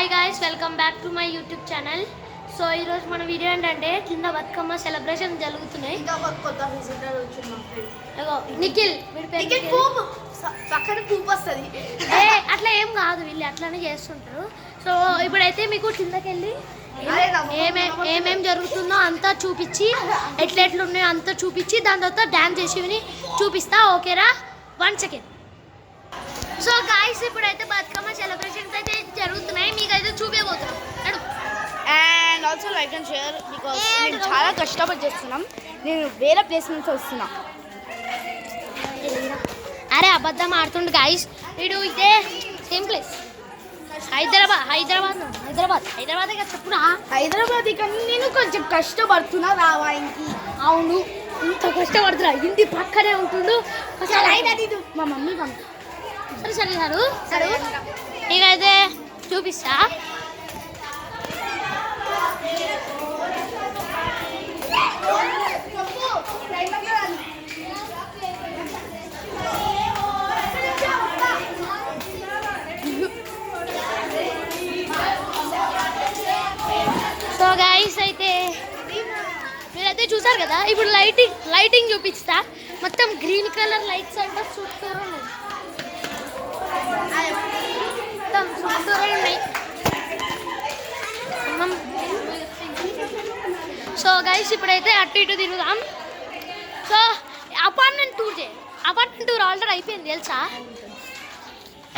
Hi guys, welcome back to my YouTube channel. So ఈరోజు మన video ఏంటంటే కింద బతుకమ్మ సెలబ్రేషన్ జరుగుతున్నాయి. నిఖిల్ పక్కన పూపు వస్తుంది. అట్లా ఏం కాదు, వీళ్ళు అట్లానే చేస్తుంటారు. సో ఇప్పుడైతే మీకు కిందకి వెళ్ళి ఏమేం జరుగుతుందో అంతా చూపించి ఎట్లెట్లున్నాయో అంతా చూపించి దాని తర్వాత డ్యాన్స్ చేసి చూపిస్తా. ఓకేరా? 1 సెకండ్. సో గాయ్స్, ఇప్పుడైతే బతుకమ్మ సెలబ్రేషన్స్ అయితే జరుగుతున్నాయి, మీకైతే చూపించబోతున్నాం. And also like and share because నేను చాలా కష్టపడి చేస్తున్నాం. నేను వేరే ప్లేస్ నుంచి వస్తున్నా. అరే అబద్ధం ఆడుతుండు గాయ్స్, వీడు ఇదే సేమ్ ప్లేస్. హైదరాబాద్ చెప్పురా. హైదరాబాద్ కానీ నేను కొంచెం కష్టపడుతున్నా రావానికి. అవును, ఇంత కష్టపడుతున్నా. ఇంటి పక్కనే ఉంటుండు. మా మమ్మీ పంపి సరే నీకైతే చూపిస్తా. సో గైస్, అయితే మీరైతే చూసారు కదా. ఇప్పుడు లైటింగ్ చూపిస్తా. మొత్తం గ్రీన్ కలర్ లైట్స్ అంటే సూపర్ ఉన్నాయి. సో గైస్, ఇప్పుడైతే అటు ఇటు తిరుగుదాం. సో అపార్ట్మెంట్ టూర్ ఆల్రెడీ అయిపోయింది తెలుసా.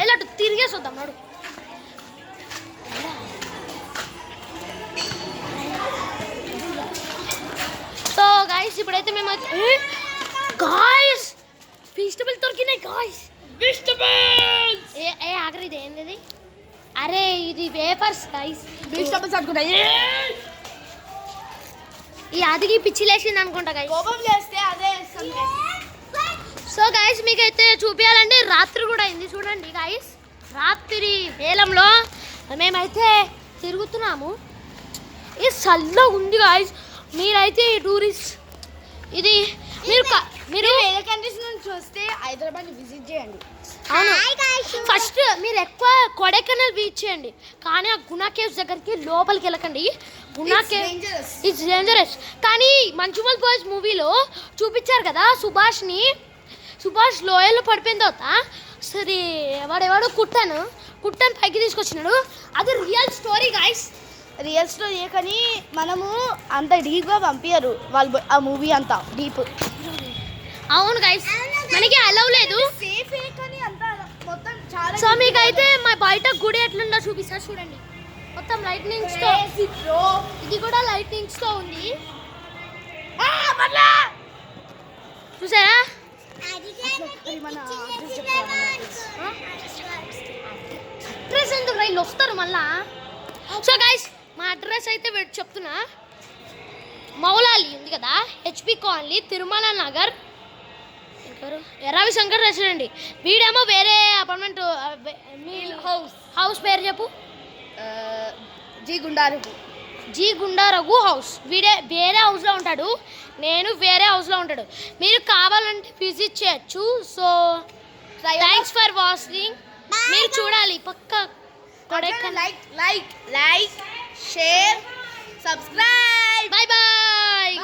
ఎలా తిరిగేసి వద్దాం నాడు. సో గైస్, ఇప్పుడైతే మేము గాయ్స్ వెజిటబుల్ దొరికినాయి. గాయ్స్ వెజిటబుల్స్ ఏ ఆఖరి ఇది ఏంది? అరే ఇది వేపర్స్ గాయ్స్. వెజిటబుల్స్ అనుకుంటాయి. ఈ అదిగి పిచ్చి లేచింది అనుకుంటా గాయ్స్. కోపం చేస్తే అదే. సో గాయ్స్, మీకైతే చూపించాలంటే రాత్రి కూడా అయింది. చూడండి గాయ్స్, రాత్రి వేలంలో మేమైతే తిరుగుతున్నాము. ఇది చల్లగా ఉంది గాయ్స్. మీరైతే ఈ టూరిస్ట్ ఇది మీరు వేరే కంట్రీస్ నుంచి వస్తే హైదరాబాద్ విజిట్ చేయండి. అవును, ఫస్ట్ మీరు ఎక్కువ కొడైకెనాల్ బీచ్ చేయండి, కానీ ఆ గుణా కేవ్స్ దగ్గరికి లోపలికి వెళ్ళకండి. గుణా కేవ్ ఇట్స్ డేంజరస్. కానీ మంచుమల్ బాయ్స్ మూవీలో చూపించారు కదా, సుభాష్ లోయల్లో పడిపోయిన తర్వాత సరే వాడెవాడు కుట్టను పైకి తీసుకొచ్చినాడు. అది real story guys. Real story కానీ మనము అంత డీప్గా పంపించరు వాళ్ళు. ఆ మూవీ అంతా డీప్. అవును గైస్, మనకి అలవ్ లేదు. సో మీకైతే మా బయట గుడి ఎట్లుందో చూపిస్తా. చూడండి, మొత్తం లైటింగ్స్ తో. ఇది కూడా లైటింగ్స్ తో ఉంది. చూసారా? అడ్రస్ ఎందుకు రైలు వస్తారు మళ్ళా. సో గైస్, మా అడ్రస్ అయితే చెప్తున్నా. మౌలాలి ఉంది కదా, HP colony, Tirumala Nagar, Ravishankar resident. వీడేమో వేరే అపార్ట్మెంట్. హౌస్ పేరు చెప్పు. జీ గుండారఘు హౌస్. వీడే వేరే హౌస్లో ఉంటాడు, నేను వేరే హౌస్లో ఉంటాడు. మీరు కావాలంటే విజిట్ చేయొచ్చు. So thanks for watching. మీరు చూడాలి పక్క. Like share subscribe. Bye bye.